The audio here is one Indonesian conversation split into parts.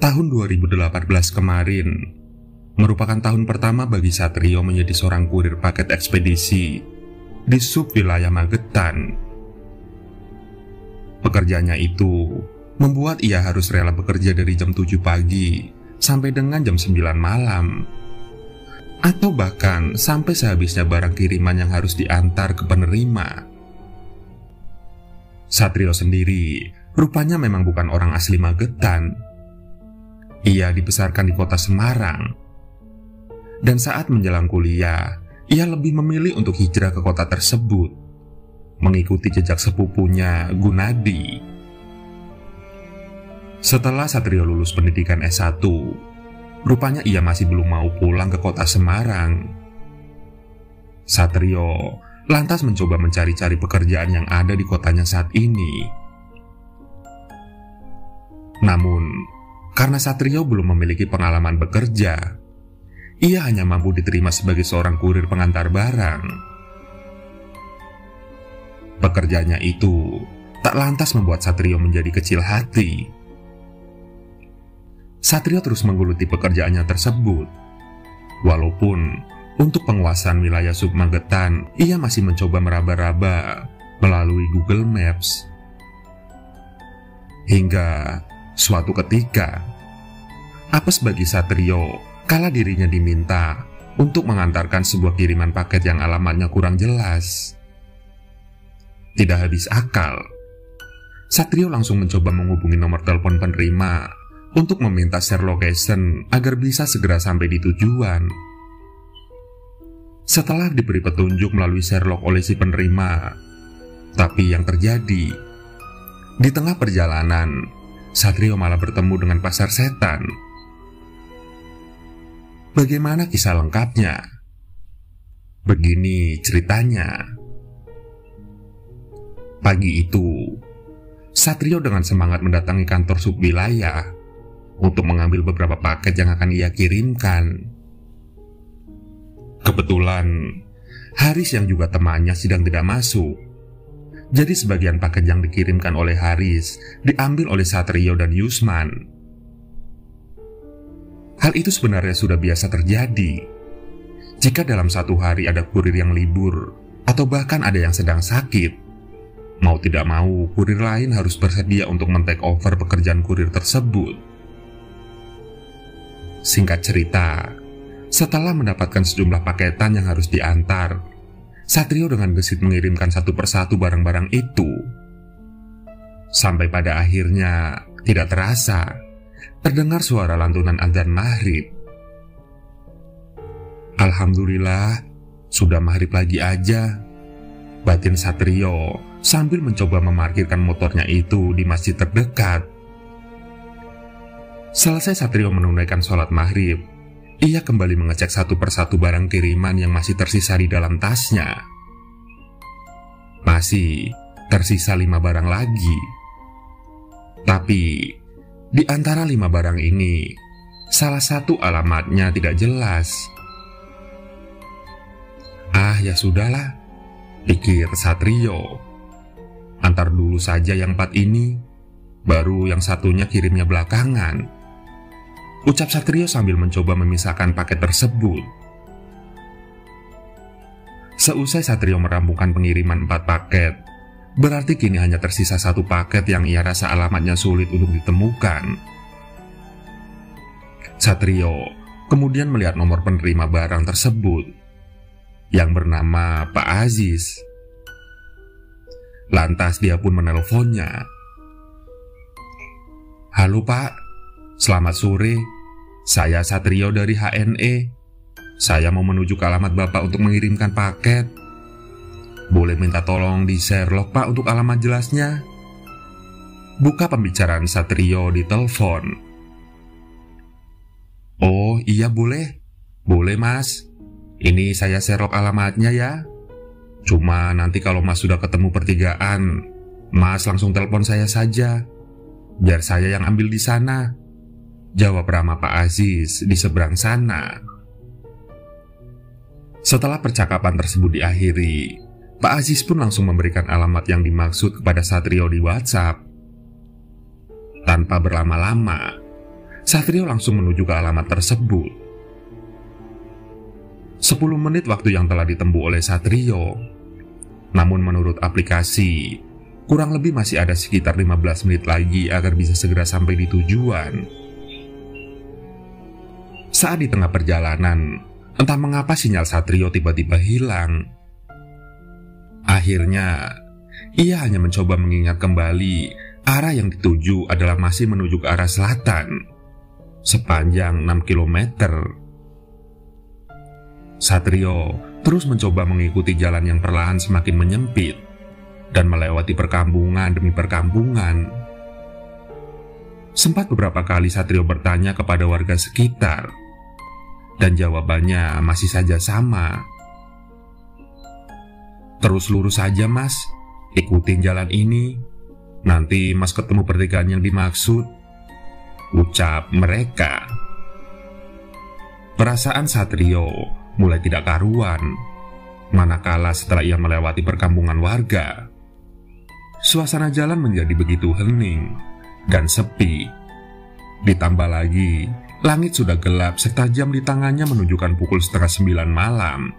Tahun 2018 kemarin merupakan tahun pertama bagi Satrio menjadi seorang kurir paket ekspedisi di sub wilayah Magetan. Pekerjaannya itu membuat ia harus rela bekerja dari jam 7 pagi sampai dengan jam 9 malam, atau bahkan sampai sehabisnya barang kiriman yang harus diantar ke penerima. Satrio sendiri rupanya memang bukan orang asli Magetan. Ia dibesarkan di kota Semarang, dan saat menjelang kuliah, ia lebih memilih untuk hijrah ke kota tersebut, mengikuti jejak sepupunya, Gunadi. Setelah Satrio lulus pendidikan S1, rupanya ia masih belum mau pulang ke kota Semarang. Satrio lantas mencoba mencari-cari pekerjaan yang ada di kotanya saat ini. Namun, karena Satrio belum memiliki pengalaman bekerja, ia hanya mampu diterima sebagai seorang kurir pengantar barang. Pekerjaannya itu tak lantas membuat Satrio menjadi kecil hati. Satrio terus menggeluti pekerjaannya tersebut, walaupun untuk penguasaan wilayah sub Magetan ia masih mencoba meraba-raba melalui Google Maps. Hingga suatu ketika, apes bagi Satrio kala dirinya diminta untuk mengantarkan sebuah kiriman paket yang alamatnya kurang jelas. Tidak habis akal, Satrio langsung mencoba menghubungi nomor telepon penerima untuk meminta share location agar bisa segera sampai di tujuan. Setelah diberi petunjuk melalui share log oleh si penerima, tapi yang terjadi, di tengah perjalanan Satrio malah bertemu dengan pasar setan. Bagaimana kisah lengkapnya? Begini ceritanya. Pagi itu, Satrio dengan semangat mendatangi kantor subwilayah untuk mengambil beberapa paket yang akan ia kirimkan. Kebetulan, Haris yang juga temannya sedang tidak masuk. Jadi sebagian paket yang dikirimkan oleh Haris diambil oleh Satrio dan Yusman. Hal itu sebenarnya sudah biasa terjadi. Jika dalam satu hari ada kurir yang libur, atau bahkan ada yang sedang sakit, mau tidak mau kurir lain harus bersedia untuk men-take over pekerjaan kurir tersebut. Singkat cerita, setelah mendapatkan sejumlah paketan yang harus diantar, Satrio dengan gesit mengirimkan satu persatu barang-barang itu. Sampai pada akhirnya, tidak terasa, terdengar suara lantunan adzan maghrib. Alhamdulillah, sudah maghrib lagi aja, batin Satrio sambil mencoba memarkirkan motornya itu di masjid terdekat. Selesai Satrio menunaikan sholat maghrib, ia kembali mengecek satu persatu barang kiriman yang masih tersisa di dalam tasnya. Masih tersisa 5 barang lagi. Tapi, di antara 5 barang ini, salah satu alamatnya tidak jelas. Ah, ya sudahlah, pikir Satrio. Antar dulu saja yang 4 ini, baru yang satunya kirimnya belakangan. Ucap Satrio sambil mencoba memisahkan paket tersebut. Seusai Satrio merampungkan pengiriman 4 paket, berarti kini hanya tersisa 1 paket yang ia rasa alamatnya sulit untuk ditemukan. Satrio kemudian melihat nomor penerima barang tersebut, yang bernama Pak Aziz. Lantas dia pun menelponnya. Halo Pak, selamat sore. Saya Satrio dari HNE. Saya mau menuju ke alamat Bapak untuk mengirimkan paket. Boleh minta tolong di share log Pak untuk alamat jelasnya? Buka pembicaraan Satrio di telepon. Oh iya boleh. Boleh Mas. Ini saya share log alamatnya ya. Cuma nanti kalau Mas sudah ketemu pertigaan, Mas langsung telepon saya saja, biar saya yang ambil di sana, jawab ramah Pak Aziz di seberang sana. Setelah percakapan tersebut diakhiri, Pak Aziz pun langsung memberikan alamat yang dimaksud kepada Satrio di WhatsApp. Tanpa berlama-lama, Satrio langsung menuju ke alamat tersebut. 10 menit waktu yang telah ditempuh oleh Satrio. Namun menurut aplikasi, kurang lebih masih ada sekitar 15 menit lagi agar bisa segera sampai di tujuan. Saat di tengah perjalanan, entah mengapa sinyal Satrio tiba-tiba hilang. Akhirnya, ia hanya mencoba mengingat kembali arah yang dituju adalah masih menuju ke arah selatan, sepanjang 6 kilometer. Satrio terus mencoba mengikuti jalan yang perlahan semakin menyempit dan melewati perkampungan demi perkampungan. Sempat beberapa kali Satrio bertanya kepada warga sekitar, dan jawabannya masih saja sama. "Terus lurus saja mas, ikutin jalan ini, nanti mas ketemu pertigaan yang dimaksud," ucap mereka. Perasaan Satrio mulai tidak karuan, manakala setelah ia melewati perkampungan warga, suasana jalan menjadi begitu hening dan sepi. Ditambah lagi, langit sudah gelap serta jam di tangannya menunjukkan pukul 8:30 malam.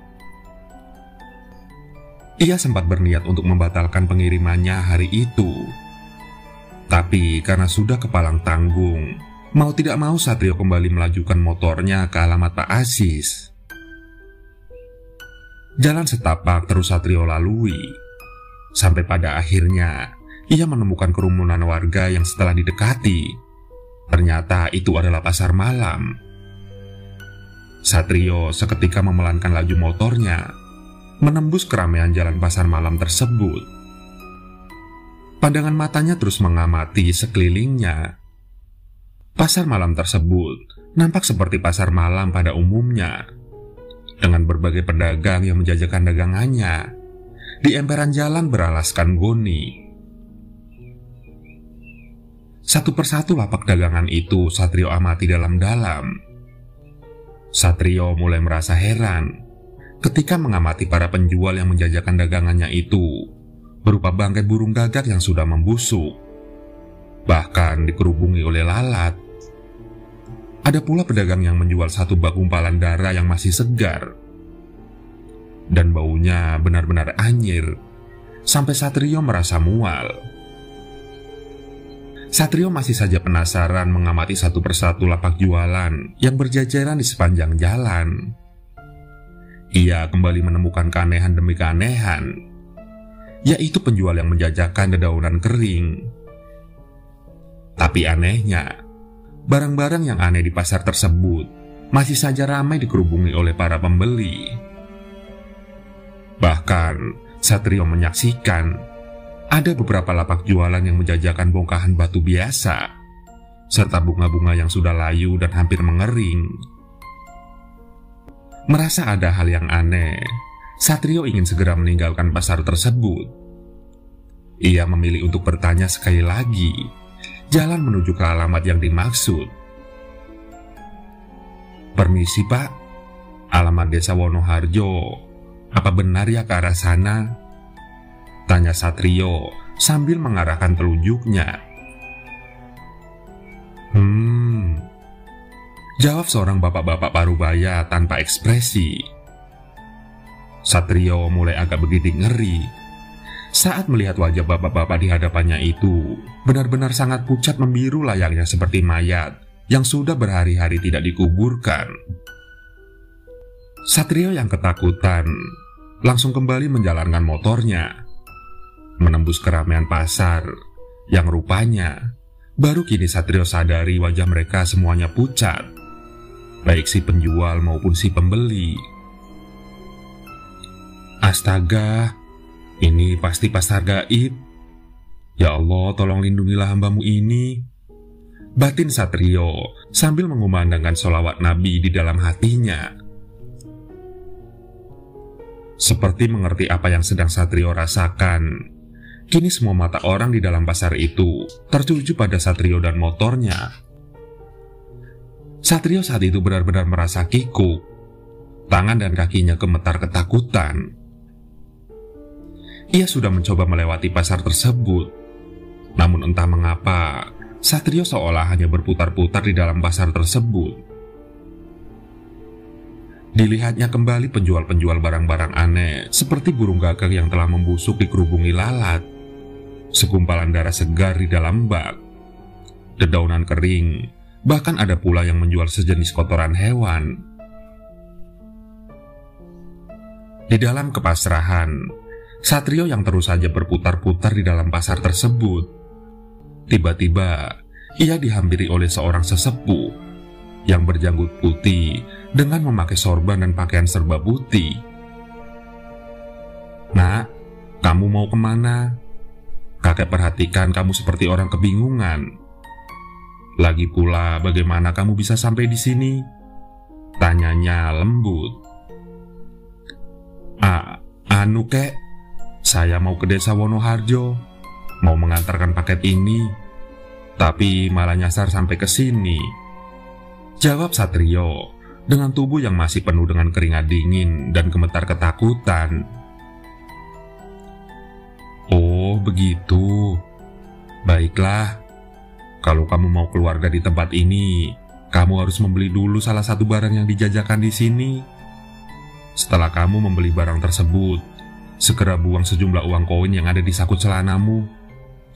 Ia sempat berniat untuk membatalkan pengirimannya hari itu, tapi karena sudah kepalang tanggung, mau tidak mau Satrio kembali melajukan motornya ke alamat Pak Aziz. Jalan setapak terus Satrio lalui, sampai pada akhirnya ia menemukan kerumunan warga yang setelah didekati, ternyata itu adalah pasar malam. Satrio seketika memelankan laju motornya, menembus keramaian jalan pasar malam tersebut. Pandangan matanya terus mengamati sekelilingnya. Pasar malam tersebut nampak seperti pasar malam pada umumnya, dengan berbagai pedagang yang menjajakan dagangannya di emperan jalan beralaskan goni. Satu persatu lapak dagangan itu Satrio amati dalam-dalam. Satrio mulai merasa heran ketika mengamati para penjual yang menjajakan dagangannya itu berupa bangkai burung gagak yang sudah membusuk, bahkan dikerubungi oleh lalat. Ada pula pedagang yang menjual satu bak gumpalan darah yang masih segar, dan baunya benar-benar anyir, sampai Satrio merasa mual. Satrio masih saja penasaran mengamati satu persatu lapak jualan yang berjajaran di sepanjang jalan. Ia kembali menemukan keanehan demi keanehan, yaitu penjual yang menjajakan dedaunan kering. Tapi anehnya, barang-barang yang aneh di pasar tersebut masih saja ramai dikerubungi oleh para pembeli. Bahkan, Satrio menyaksikan ada beberapa lapak jualan yang menjajakan bongkahan batu biasa, serta bunga-bunga yang sudah layu dan hampir mengering. Merasa ada hal yang aneh, Satrio ingin segera meninggalkan pasar tersebut. Ia memilih untuk bertanya sekali lagi jalan menuju ke alamat yang dimaksud. "Permisi pak, alamat desa Wonoharjo, apa benar ya ke arah sana?" tanya Satrio sambil mengarahkan telunjuknya. Jawab seorang bapak-bapak parubaya tanpa ekspresi. Satrio mulai agak begitu ngeri saat melihat wajah bapak-bapak di hadapannya itu benar-benar sangat pucat membiru layaknya seperti mayat yang sudah berhari-hari tidak dikuburkan. Satrio yang ketakutan langsung kembali menjalankan motornya, menembus keramaian pasar yang rupanya baru kini Satrio sadari wajah mereka semuanya pucat, baik si penjual maupun si pembeli. Astaga, ini pasti pasar gaib. Ya Allah, tolong lindungilah hambamu ini, batin Satrio sambil mengumandangkan sholawat Nabi di dalam hatinya. Seperti mengerti apa yang sedang Satrio rasakan, kini semua mata orang di dalam pasar itu tertuju pada Satrio dan motornya. Satrio saat itu benar-benar merasa kikuk, tangan dan kakinya gemetar ketakutan. Ia sudah mencoba melewati pasar tersebut, namun entah mengapa Satrio seolah hanya berputar-putar di dalam pasar tersebut. Dilihatnya kembali penjual-penjual barang-barang aneh seperti burung gagak yang telah membusuk dikerubungi lalat, segumpalan darah segar di dalam bak, dedaunan kering, bahkan ada pula yang menjual sejenis kotoran hewan. Di dalam kepasrahan, Satrio yang terus saja berputar-putar di dalam pasar tersebut, tiba-tiba ia dihampiri oleh seorang sesepuh yang berjanggut putih dengan memakai sorban dan pakaian serba putih. "Nak, kamu mau kemana? Kakek perhatikan kamu seperti orang kebingungan. Lagi pula, bagaimana kamu bisa sampai di sini?" tanyanya lembut. Anu kek, saya mau ke desa Wonoharjo, mau mengantarkan paket ini, tapi malah nyasar sampai ke sini, jawab Satrio dengan tubuh yang masih penuh dengan keringat dingin dan gemetar ketakutan. "Oh, begitu. Baiklah. Kalau kamu mau keluar dari tempat ini, kamu harus membeli dulu salah satu barang yang dijajakan di sini. Setelah kamu membeli barang tersebut, segera buang sejumlah uang koin yang ada di saku celanamu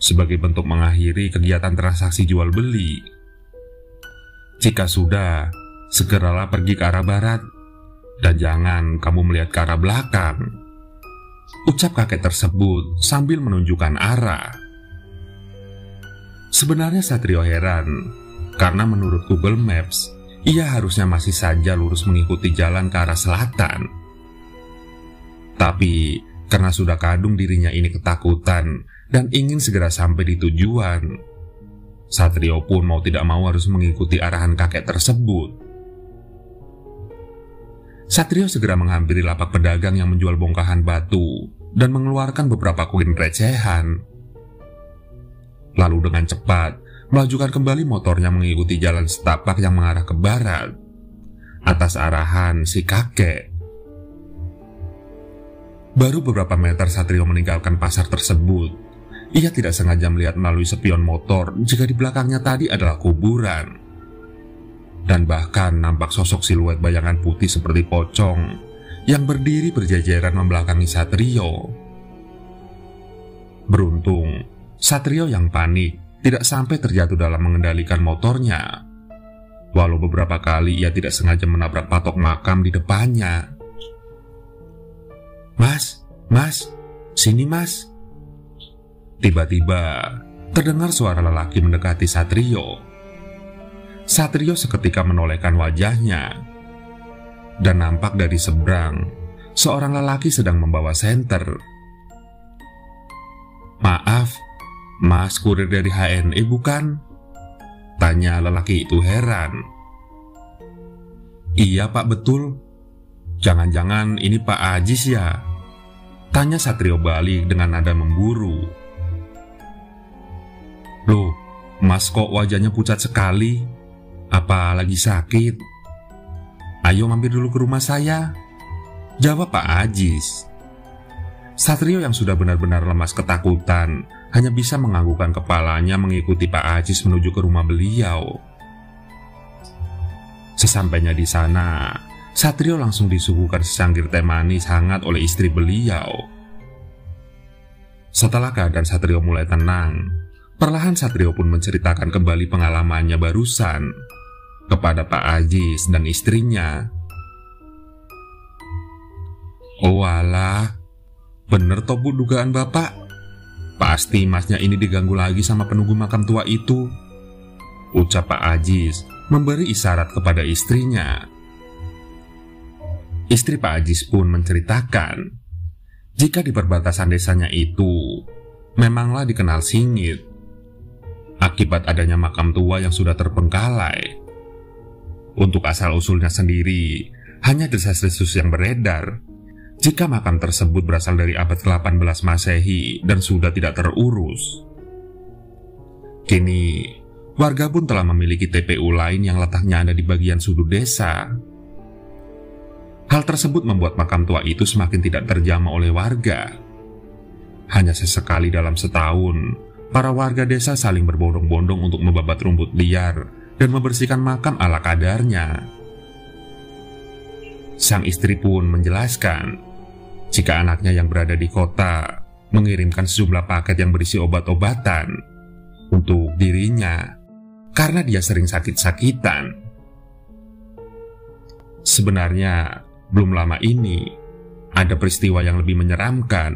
sebagai bentuk mengakhiri kegiatan transaksi jual beli. Jika sudah, segeralah pergi ke arah barat, dan jangan kamu melihat ke arah belakang," ucap kakek tersebut sambil menunjukkan arah. Sebenarnya Satrio heran, karena menurut Google Maps, ia harusnya masih saja lurus mengikuti jalan ke arah selatan. Tapi karena sudah kadung dirinya ini ketakutan dan ingin segera sampai di tujuan, Satrio pun mau tidak mau harus mengikuti arahan kakek tersebut. Satrio segera menghampiri lapak pedagang yang menjual bongkahan batu dan mengeluarkan beberapa koin recehan. Lalu dengan cepat melajukan kembali motornya mengikuti jalan setapak yang mengarah ke barat, atas arahan si kakek. Baru beberapa meter Satrio meninggalkan pasar tersebut, ia tidak sengaja melihat melalui spion motor jika di belakangnya tadi adalah kuburan. Dan bahkan nampak sosok siluet bayangan putih seperti pocong yang berdiri berjajaran membelakangi Satrio. Beruntung, Satrio yang panik tidak sampai terjatuh dalam mengendalikan motornya, walau beberapa kali ia tidak sengaja menabrak patok makam di depannya. Mas, sini mas." Tiba-tiba terdengar suara lelaki mendekati Satrio. Satrio seketika menolehkan wajahnya, dan nampak dari seberang seorang lelaki sedang membawa senter. "Maaf, Mas kurir dari HNE bukan?" tanya lelaki itu heran. "Iya pak, betul. Jangan-jangan ini Pak Ajis ya?" tanya Satrio balik dengan nada memburu. "Loh, Mas kok wajahnya pucat sekali? Apa lagi sakit? Ayo mampir dulu ke rumah saya," jawab Pak Ajis. Satrio yang sudah benar-benar lemas ketakutan hanya bisa menganggukkan kepalanya mengikuti Pak Ajis menuju ke rumah beliau. Sesampainya di sana, Satrio langsung disuguhkan secangkir teh manis hangat oleh istri beliau. Setelah keadaan Satrio mulai tenang, perlahan Satrio pun menceritakan kembali pengalamannya barusan kepada Pak Ajis dan istrinya. "Oh alah, bener toh bu dugaan bapak? Pasti masnya ini diganggu lagi sama penunggu makam tua itu," ucap Pak Ajis memberi isyarat kepada istrinya. Istri Pak Ajis pun menceritakan jika di perbatasan desanya itu memanglah dikenal singit akibat adanya makam tua yang sudah terbengkalai. Untuk asal-usulnya sendiri, hanya desas-desus yang beredar jika makam tersebut berasal dari abad ke-18 Masehi dan sudah tidak terurus. Kini, warga pun telah memiliki TPU lain yang letaknya ada di bagian sudut desa. Hal tersebut membuat makam tua itu semakin tidak terjamah oleh warga. Hanya sesekali dalam setahun, para warga desa saling berbondong-bondong untuk membabat rumput liar dan membersihkan makam ala kadarnya. Sang istri pun menjelaskan jika anaknya yang berada di kota mengirimkan sejumlah paket yang berisi obat-obatan untuk dirinya karena dia sering sakit-sakitan. Sebenarnya belum lama ini ada peristiwa yang lebih menyeramkan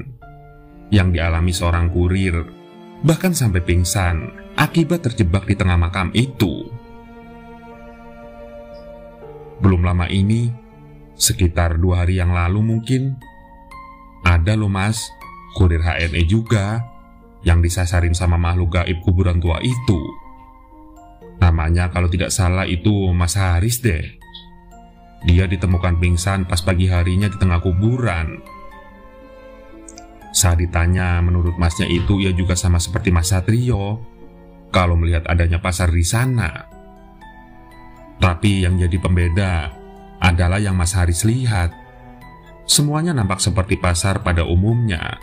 yang dialami seorang kurir, bahkan sampai pingsan akibat terjebak di tengah makam itu. Belum lama ini, sekitar 2 hari yang lalu mungkin, ada loh mas, kurir HNE juga yang disasarin sama makhluk gaib kuburan tua itu. Namanya kalau tidak salah itu Mas Haris deh. Dia ditemukan pingsan pas pagi harinya di tengah kuburan. Saat ditanya, menurut masnya itu ia juga sama seperti Mas Satrio kalau melihat adanya pasar di sana. Tapi yang jadi pembeda adalah yang Mas Haris lihat. Semuanya nampak seperti pasar pada umumnya,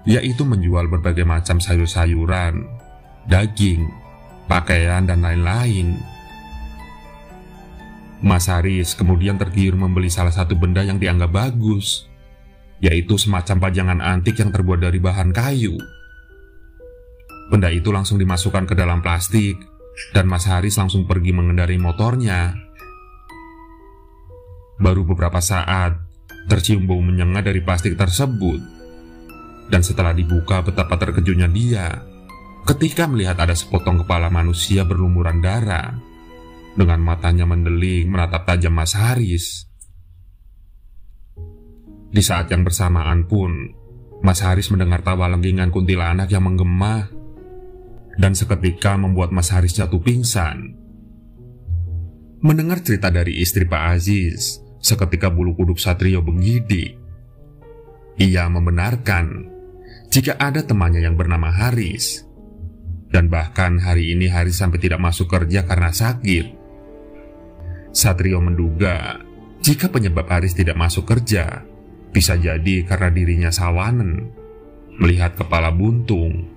yaitu menjual berbagai macam sayur-sayuran, daging, pakaian, dan lain-lain. Mas Haris kemudian tergiur membeli salah satu benda yang dianggap bagus, yaitu semacam pajangan antik yang terbuat dari bahan kayu. Benda itu langsung dimasukkan ke dalam plastik, dan Mas Haris langsung pergi mengendarai motornya. Baru beberapa saat, tercium bau menyengat dari plastik tersebut. Dan setelah dibuka, betapa terkejutnya dia ketika melihat ada sepotong kepala manusia berlumuran darah, dengan matanya mendeling menatap tajam Mas Haris. Di saat yang bersamaan pun, Mas Haris mendengar tawa lenggingan kuntilanak yang menggema, dan seketika membuat Mas Haris jatuh pingsan. Mendengar cerita dari istri Pak Aziz, seketika bulu kuduk Satrio bergidik. Ia membenarkan jika ada temannya yang bernama Haris, dan bahkan hari ini Haris sampai tidak masuk kerja karena sakit. Satrio menduga jika penyebab Haris tidak masuk kerja bisa jadi karena dirinya sawanen melihat kepala buntung.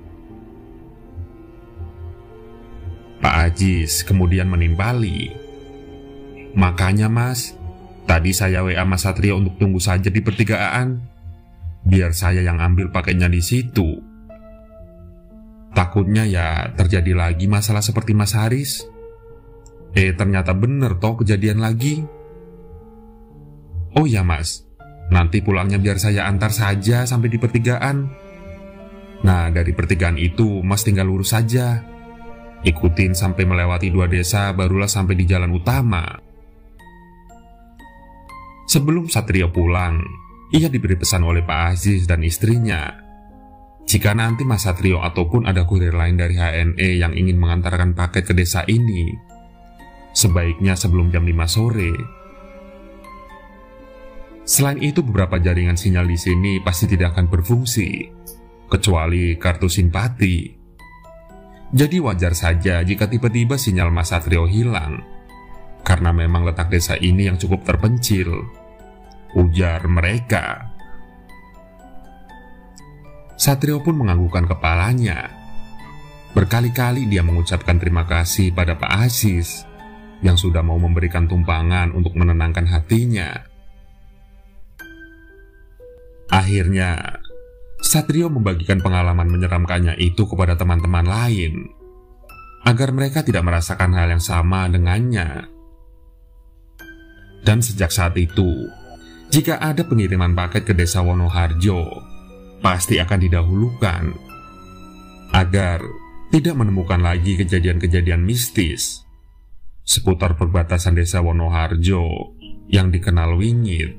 Pak Aziz kemudian menimpali, "Makanya mas, tadi saya WA Mas Satrio untuk tunggu saja di pertigaan, biar saya yang ambil pakainya di situ. Takutnya ya terjadi lagi masalah seperti Mas Haris." Ternyata bener toh kejadian lagi. "Oh ya mas, nanti pulangnya biar saya antar saja sampai di pertigaan. Nah dari pertigaan itu mas tinggal lurus saja, ikutin sampai melewati 2 desa barulah sampai di jalan utama." Sebelum Satrio pulang, ia diberi pesan oleh Pak Aziz dan istrinya, jika nanti Mas Satrio ataupun ada kurir lain dari HNE yang ingin mengantarkan paket ke desa ini, sebaiknya sebelum jam 5 sore. Selain itu, beberapa jaringan sinyal di sini pasti tidak akan berfungsi, kecuali kartu simpati. Jadi wajar saja jika tiba-tiba sinyal Mas Satrio hilang, karena memang letak desa ini yang cukup terpencil, ujar mereka. Satrio pun menganggukkan kepalanya. Berkali-kali dia mengucapkan terima kasih pada Pak Aziz yang sudah mau memberikan tumpangan untuk menenangkan hatinya. Akhirnya, Satrio membagikan pengalaman menyeramkannya itu kepada teman-teman lain, agar mereka tidak merasakan hal yang sama dengannya. Dan sejak saat itu, jika ada pengiriman paket ke desa Wonoharjo, pasti akan didahulukan, agar tidak menemukan lagi kejadian-kejadian mistis seputar perbatasan desa Wonoharjo yang dikenal wingit.